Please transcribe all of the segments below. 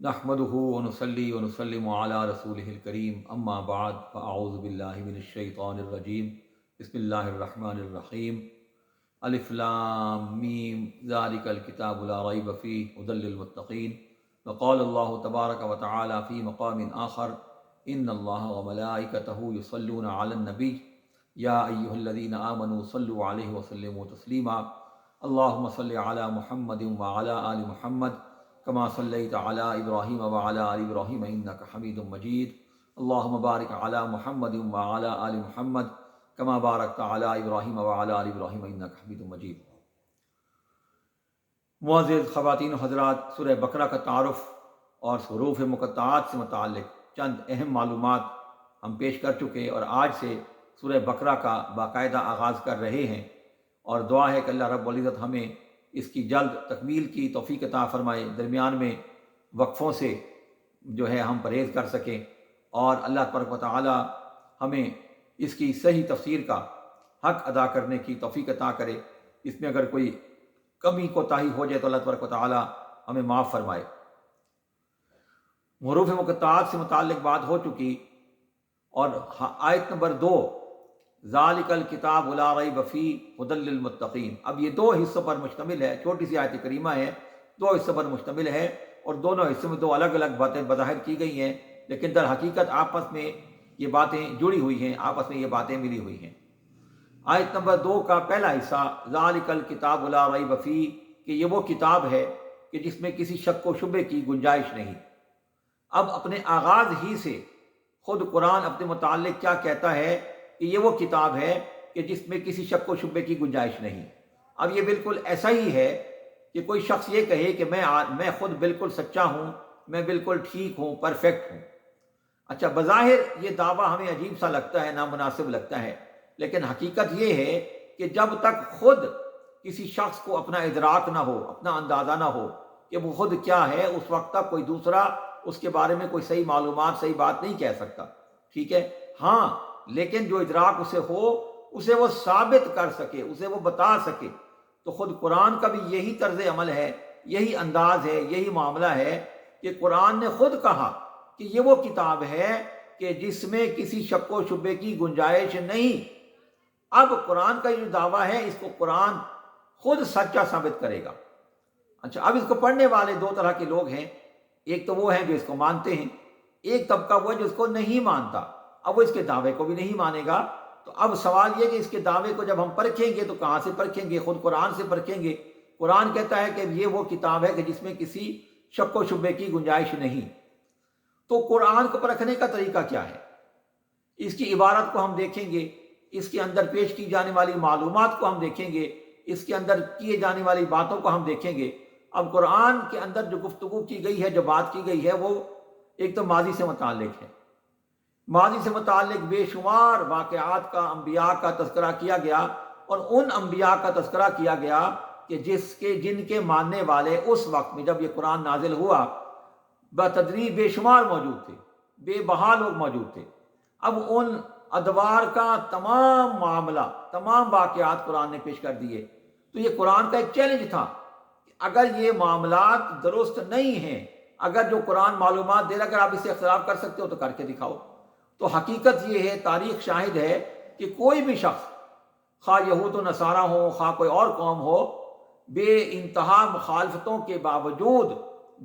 نحمدہ ونصلی ونسلم علی رسولہ الکریم اما بعد فاعوذ باللہ من الشیطان الرجیم بسم اللہ الرحمن الرحیم الف لام میم ذالک الکتاب لا ریب فیہ ھدی للمتقین وقال اللہ تبارک وتعالی فی مقام آخر ان اللہ وملائکتہ یصلون علی النبی یا ایھا الذین آمنوا صلوا علیہ وسلموا تسلیما اللہم صل علی محمد وعلی آل محمد کما صلیت علی ابراہیم وعلی آل ابراہیم انک حمید مجید اللہم بارک علی محمد وعلی آل محمد کما بارکت علی ابراہیم وعلی آل ابراہیم انک حمید مجید۔ معزز خواتین و حضرات، سورہ بقرہ کا تعارف اور حروف مقطعات سے متعلق چند اہم معلومات ہم پیش کر چکے اور آج سے سورہ بقرہ کا باقاعدہ آغاز کر رہے ہیں، اور دعا ہے کہ اللہ رب العزت ہمیں اس کی جلد تکمیل کی توفیق عطا فرمائے، درمیان میں وقفوں سے جو ہے ہم پرہیز کر سکیں، اور اللہ تبارک و تعالی ہمیں اس کی صحیح تفسیر کا حق ادا کرنے کی توفیق عطا کرے۔ اس میں اگر کوئی کمی کوتاہی ہو جائے تو اللہ تبارک و تعالی ہمیں معاف فرمائے۔ حروف مقطعات سے متعلق بات ہو چکی، اور آیت نمبر 2 ذالک الکتاب لا ریب فیہ ھدی للمتقین، اب یہ دو حصوں پر مشتمل ہے، چھوٹی سی آیت کریمہ ہے، دو حصوں پر مشتمل ہے، اور دونوں حصوں میں دو الگ الگ باتیں بظاہر کی گئی ہیں، لیکن در حقیقت آپس میں یہ باتیں جڑی ہوئی ہیں، آپس میں یہ باتیں ملی ہوئی ہیں۔ آیت نمبر 2 کا پہلا حصہ ذالک الکتاب لا ریب فیہ، کہ یہ وہ کتاب ہے کہ جس میں کسی شک و شبے کی گنجائش نہیں۔ اب اپنے آغاز ہی سے خود قرآن اپنے متعلق کیا کہتا ہے کہ یہ وہ کتاب ہے کہ جس میں کسی شک و شبے کی گنجائش نہیں۔ اب یہ بالکل ایسا ہی ہے کہ کوئی شخص یہ کہے کہ میں خود بالکل سچا ہوں، میں بالکل ٹھیک ہوں، پرفیکٹ ہوں۔ اچھا، بظاہر یہ دعویٰ ہمیں عجیب سا لگتا ہے، نامناسب لگتا ہے، لیکن حقیقت یہ ہے کہ جب تک خود کسی شخص کو اپنا ادراک نہ ہو، اپنا اندازہ نہ ہو کہ وہ خود کیا ہے، اس وقت تک کوئی دوسرا اس کے بارے میں کوئی صحیح معلومات، صحیح بات نہیں کہہ سکتا، ٹھیک ہے؟ ہاں، لیکن جو ادراک اسے ہو، اسے وہ ثابت کر سکے، اسے وہ بتا سکے۔ تو خود قرآن کا بھی یہی طرز عمل ہے، یہی انداز ہے، یہی معاملہ ہے کہ قرآن نے خود کہا کہ یہ وہ کتاب ہے کہ جس میں کسی شک و شبے کی گنجائش نہیں۔ اب قرآن کا یہ جو دعویٰ ہے، اس کو قرآن خود سچا ثابت کرے گا۔ اچھا، اب اس کو پڑھنے والے دو طرح کے لوگ ہیں، ایک تو وہ ہیں جو اس کو مانتے ہیں، ایک طبقہ وہ ہے جو اس کو نہیں مانتا، اب وہ اس کے دعوے کو بھی نہیں مانے گا۔ تو اب سوال یہ کہ اس کے دعوے کو جب ہم پرکھیں گے تو کہاں سے پرکھیں گے؟ خود قرآن سے پرکھیں گے۔ قرآن کہتا ہے کہ یہ وہ کتاب ہے کہ جس میں کسی شک و شبے کی گنجائش نہیں۔ تو قرآن کو پرکھنے کا طریقہ کیا ہے؟ اس کی عبارت کو ہم دیکھیں گے، اس کے اندر پیش کی جانے والی معلومات کو ہم دیکھیں گے، اس کے اندر کیے جانے والی باتوں کو ہم دیکھیں گے۔ اب قرآن کے اندر جو گفتگو کی گئی ہے، جو بات کی گئی ہے، وہ ایک تو ماضی سے متعلق ہے۔ ماضی سے متعلق بے شمار واقعات کا، انبیاء کا تذکرہ کیا گیا، اور ان انبیاء کا تذکرہ کیا گیا کہ جن کے ماننے والے اس وقت میں جب یہ قرآن نازل ہوا بتدریج بے شمار موجود تھے، بے بہا لوگ موجود تھے۔ اب ان ادوار کا تمام معاملہ، تمام واقعات قرآن نے پیش کر دیے۔ تو یہ قرآن کا ایک چیلنج تھا کہ اگر یہ معاملات درست نہیں ہیں، اگر جو قرآن معلومات دے رہا، اگر آپ اس سے اختلاف کر سکتے ہو تو کر کے دکھاؤ۔ تو حقیقت یہ ہے، تاریخ شاہد ہے کہ کوئی بھی شخص، خواہ یہود و نصارہ ہو، خواہ کوئی اور قوم ہو، بے انتہا مخالفتوں کے باوجود،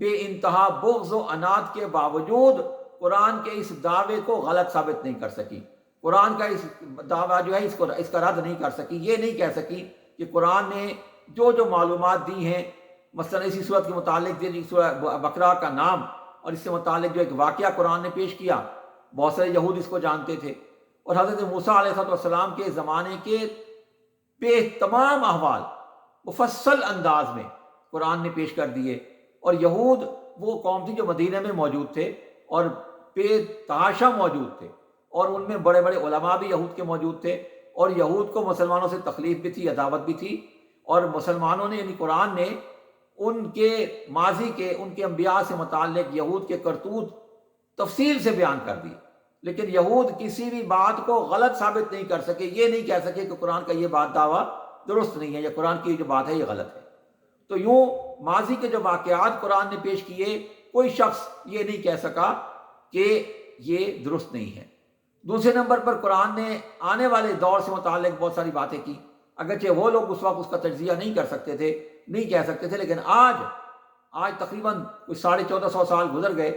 بے انتہا بغض و عناد کے باوجود قرآن کے اس دعوے کو غلط ثابت نہیں کر سکی۔ قرآن کا اس دعویٰ جو ہے اس کا رد نہیں کر سکی۔ یہ نہیں کہہ سکی کہ قرآن نے جو معلومات دی ہیں، مثلا اسی صورت کے متعلق سورہ بقرہ کا نام اور اس سے متعلق جو ایک واقعہ قرآن نے پیش کیا، بہت سارے یہود اس کو جانتے تھے، اور حضرت موسیٰ علیہ السلام کے زمانے کے تمام احوال مفصل انداز میں قرآن نے پیش کر دیے۔ اور یہود وہ قوم تھی جو مدینہ میں موجود تھے اور بے تحاشا موجود تھے، اور ان میں بڑے بڑے علماء بھی یہود کے موجود تھے، اور یہود کو مسلمانوں سے تخلیف بھی تھی، عداوت بھی تھی، اور مسلمانوں نے، یعنی قرآن نے ان کے ماضی کے، ان کے انبیاء سے متعلق یہود کے کرتوت تفصیل سے بیان کر دی، لیکن یہود کسی بھی بات کو غلط ثابت نہیں کر سکے۔ یہ نہیں کہہ سکے کہ قرآن کا یہ بات دعویٰ درست نہیں ہے، یا قرآن کی جو بات ہے یہ غلط ہے۔ تو یوں ماضی کے جو واقعات قرآن نے پیش کیے، کوئی شخص یہ نہیں کہہ سکا کہ یہ درست نہیں ہے۔ دوسرے نمبر پر قرآن نے آنے والے دور سے متعلق بہت ساری باتیں کی، اگرچہ وہ لوگ اس وقت اس کا تجزیہ نہیں کر سکتے تھے، نہیں کہہ سکتے تھے، لیکن آج تقریباً کوئی 1450 سال گزر گئے،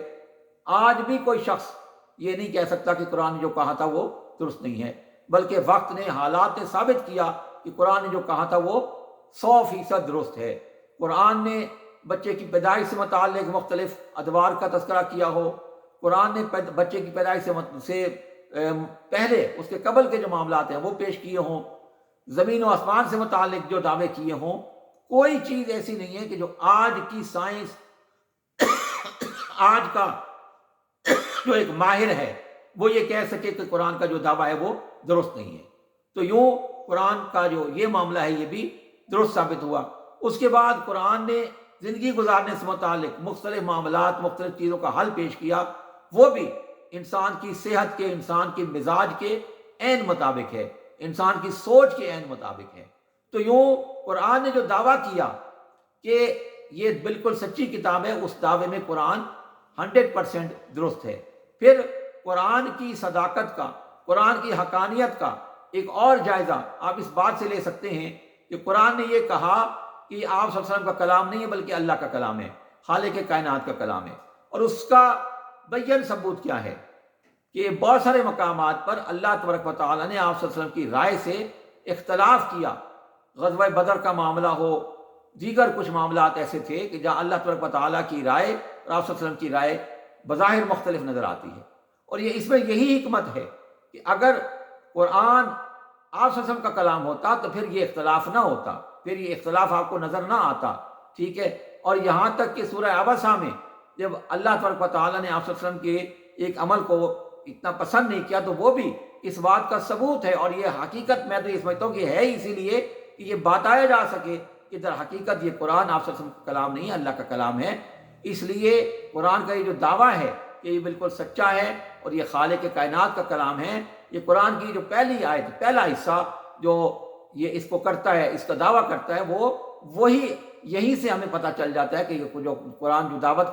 آج بھی کوئی شخص یہ نہیں کہہ سکتا کہ قرآن نے جو کہا تھا وہ درست نہیں ہے، بلکہ وقت نے، حالات نے ثابت کیا کہ قرآن نے جو کہا تھا وہ 100% درست ہے۔ قرآن نے بچے کی پیدائش سے متعلق مختلف ادوار کا تذکرہ کیا ہو، قرآن نے بچے کی پیدائش سے پہلے اس کے قبل کے جو معاملات ہیں وہ پیش کیے ہوں، زمین و آسمان سے متعلق جو دعوے کیے ہوں، کوئی چیز ایسی نہیں ہے کہ جو آج کی سائنس، آج کا جو ایک ماہر ہے وہ یہ کہہ سکے کہ قرآن کا جو دعویٰ ہے وہ درست نہیں ہے۔ تو یوں قرآن کا جو یہ معاملہ ہے یہ بھی درست ثابت ہوا۔ اس کے بعد قرآن نے زندگی گزارنے سے متعلق مختلف معاملات، مختلف چیزوں کا حل پیش کیا، وہ بھی انسان کی صحت کے، انسان کے مزاج کے عین مطابق ہے، انسان کی سوچ کے عین مطابق ہے۔ تو یوں قرآن نے جو دعویٰ کیا کہ یہ بالکل سچی کتاب ہے، اس دعوے میں قرآن 100% درست ہے۔ پھر قرآن کی صداقت کا، قرآن کی حقانیت کا ایک اور جائزہ آپ اس بات سے لے سکتے ہیں کہ قرآن نے یہ کہا کہ آپ صلی اللہ علیہ وسلم کا کلام نہیں ہے بلکہ اللہ کا کلام ہے، خالق کائنات کا کلام ہے۔ اور اس کا بین ثبوت کیا ہے کہ بہت سارے مقامات پر اللہ تبارک و تعالیٰ نے آپ صلی اللہ علیہ وسلم کی رائے سے اختلاف کیا۔ غزوہ بدر کا معاملہ ہو، دیگر کچھ معاملات ایسے تھے کہ جہاں اللہ تبارک و تعالیٰ کی رائے اور آپ صلی اللہ علیہ وسلم کی رائے بظاہر مختلف نظر آتی ہے۔ اور یہ اس میں یہی حکمت ہے کہ اگر قرآن آپ صلی اللہ علیہ وسلم کا کلام ہوتا تو پھر یہ اختلاف نہ ہوتا، پھر یہ اختلاف آپ کو نظر نہ آتا، ٹھیک ہے۔ اور یہاں تک کہ سورہ عبسہ میں جب اللہ تبارک و تعالیٰ نے آپ صلی اللہ علیہ وسلم کے ایک عمل کو اتنا پسند نہیں کیا تو وہ بھی اس بات کا ثبوت ہے، اور یہ حقیقت میں تو یہ سمجھتا ہوں کہ ہے اسی لیے کہ یہ بتایا جا سکے کہ در حقیقت یہ قرآن آپ صلی اللہ علیہ وسلم کا کلام نہیں ہے، اللہ کا کلام ہے۔ اس لیے قرآن کا یہ جو دعویٰ ہے کہ یہ بالکل سچا ہے اور یہ خالق کائنات کا کلام ہے، یہ قرآن کی جو پہلی آیت، پہلا حصہ جو یہ اس کو کرتا ہے، اس کا دعویٰ کرتا ہے، وہی یہیں سے ہمیں پتہ چل جاتا ہے کہ یہ جو قرآن جو دعویٰ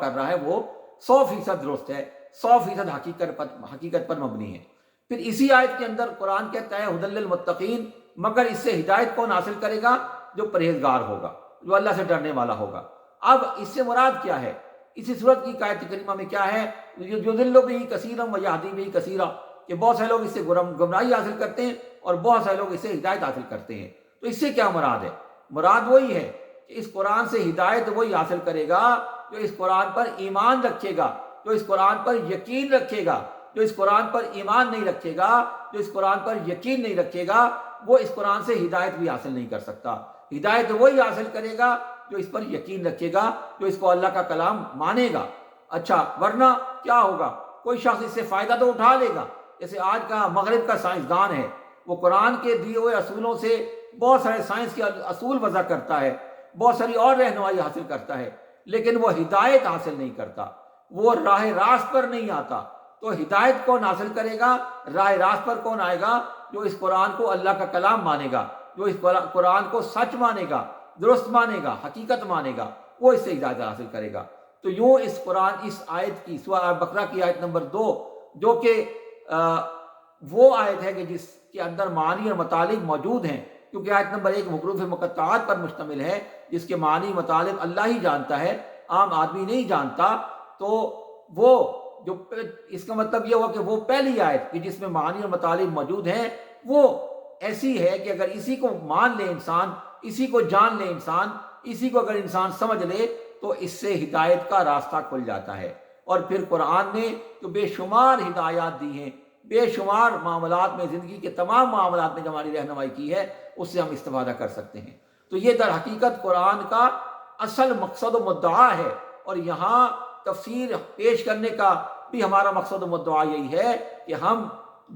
کر رہا ہے وہ 100% درست ہے، 100% حقیقت پر مبنی ہے۔ پھر اسی آیت کے اندر قرآن کہتا ہے ھدی للمتقین، مگر اس سے ہدایت کون حاصل کرے گا؟ جو پرہیزگار ہوگا، جو اللہ سے ڈرنے والا ہوگا۔ اب اس سے مراد کیا ہے؟ اسی صورت کی آیت کریمہ میں کیا ہے؟ یضل بہ کثیرا ویہدی بہ کثیرا، کہ بہت سے لوگ اس سے گمراہی حاصل کرتے ہیں اور بہت سے لوگ اس سے ہدایت حاصل کرتے ہیں۔ تو اس سے کیا مراد ہے؟ مراد وہی ہے کہ اس قرآن سے ہدایت وہی حاصل کرے گا جو اس قرآن پر ایمان رکھے گا، جو اس قرآن پر یقین رکھے گا۔ جو اس قرآن پر ایمان نہیں رکھے گا، جو اس قرآن پر یقین نہیں رکھے گا، وہ اس قرآن سے ہدایت بھی حاصل نہیں کر سکتا۔ ہدایت وہی حاصل کرے گا جو اس پر یقین رکھے گا، جو اس کو اللہ کا کلام مانے گا۔ اچھا، ورنہ کیا ہوگا؟ کوئی شخص اس سے فائدہ تو اٹھا لے گا، جیسے آج کا مغرب کا سائنسدان ہے، وہ قرآن کے دیے ہوئے اصولوں سے بہت سارے سائنس کے اصول وضع کرتا ہے، بہت ساری اور رہنمائی حاصل کرتا ہے، لیکن وہ ہدایت حاصل نہیں کرتا، وہ راہ راست پر نہیں آتا۔ تو ہدایت کون حاصل کرے گا؟ راہ راست پر کون آئے گا؟ جو اس قرآن کو اللہ کا کلام مانے گا، جو اس قرآن کو سچ مانے گا، درست مانے گا، حقیقت مانے گا، وہ اس سے ہدایت حاصل کرے گا۔ تو یوں اس قرآن، اس آیت کی، سورہ بقرہ کی آیت نمبر 2، جو کہ وہ آیت ہے کہ جس کے اندر معانی اور مطالب موجود ہیں، کیونکہ آیت نمبر 1 حروف مقطعات پر مشتمل ہے، جس کے معنی مطالب اللہ ہی جانتا ہے، عام آدمی نہیں جانتا۔ تو وہ جو اس کا مطلب یہ ہوا کہ وہ پہلی آیت کہ جس میں معانی اور مطالب موجود ہیں وہ ایسی ہے کہ اگر اسی کو مان لے انسان، اسی کو جان لے انسان، اسی کو اگر انسان سمجھ لے تو اس سے ہدایت کا راستہ کھل جاتا ہے۔ اور پھر قرآن نے تو بے شمار ہدایات دی ہیں، بے شمار معاملات میں، زندگی کے تمام معاملات میں جو ہماری رہنمائی کی ہے اس سے ہم استفادہ کر سکتے ہیں۔ تو یہ در حقیقت قرآن کا اصل مقصد و مدعا ہے، اور یہاں تفسیر پیش کرنے کا بھی ہمارا مقصد و مدعا یہی ہے کہ ہم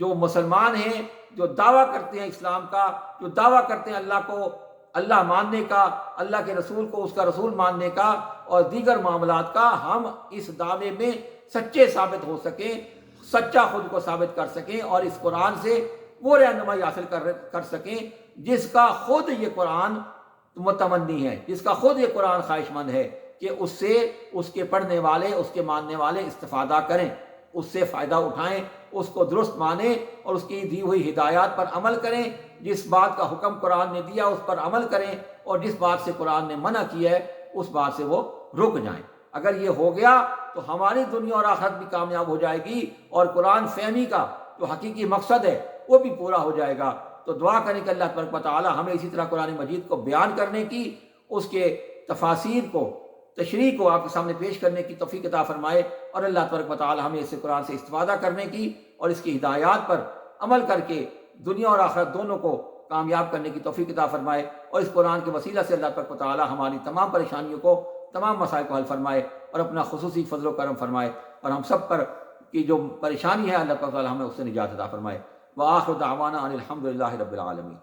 جو مسلمان ہیں، جو دعویٰ کرتے ہیں اسلام کا، جو دعویٰ کرتے ہیں اللہ کو اللہ ماننے کا، اللہ کے رسول کو اس کا رسول ماننے کا، اور دیگر معاملات کا، ہم اس دعوے میں سچے ثابت ہو سکیں، سچا خود کو ثابت کر سکیں، اور اس قرآن سے وہ رہنمائی حاصل کر سکیں جس کا خود یہ قرآن متمنی ہے، جس کا خود یہ قرآن خواہش مند ہے کہ اس سے اس کے پڑھنے والے، اس کے ماننے والے استفادہ کریں، اس سے فائدہ اٹھائیں، اس کو درست مانیں اور اس کی دی ہوئی ہدایات پر عمل کریں، جس بات کا حکم قرآن نے دیا اس پر عمل کریں، اور جس بات سے قرآن نے منع کیا ہے اس بات سے وہ رک جائیں۔ اگر یہ ہو گیا تو ہماری دنیا اور آخرت بھی کامیاب ہو جائے گی، اور قرآن فہمی کا جو حقیقی مقصد ہے وہ بھی پورا ہو جائے گا۔ تو دعا کریں کہ اللہ تبارک و تعالی ہمیں اسی طرح قرآن مجید کو بیان کرنے کی، اس کے تفاسیر کو، تشریح کو آپ کے سامنے پیش کرنے کی توفیق عطا فرمائے، اور اللہ تبارک و تعالی ہمیں اس قرآن سے استفادہ کرنے کی اور اس کی ہدایات پر عمل کر کے دنیا اور آخرت دونوں کو کامیاب کرنے کی توفیق عطا فرمائے، اور اس قرآن کے وسیلہ سے اللہ تبارک و تعالی ہماری تمام پریشانیوں کو، تمام مسائل کو حل فرمائے، اور اپنا خصوصی فضل و کرم فرمائے، اور ہم سب پر کی جو پریشانی ہے اللہ تبارک و تعالی ہمیں اس سے نجات عطا فرمائے۔ وآخر دعوانا ان الحمد للہ رب العالمین۔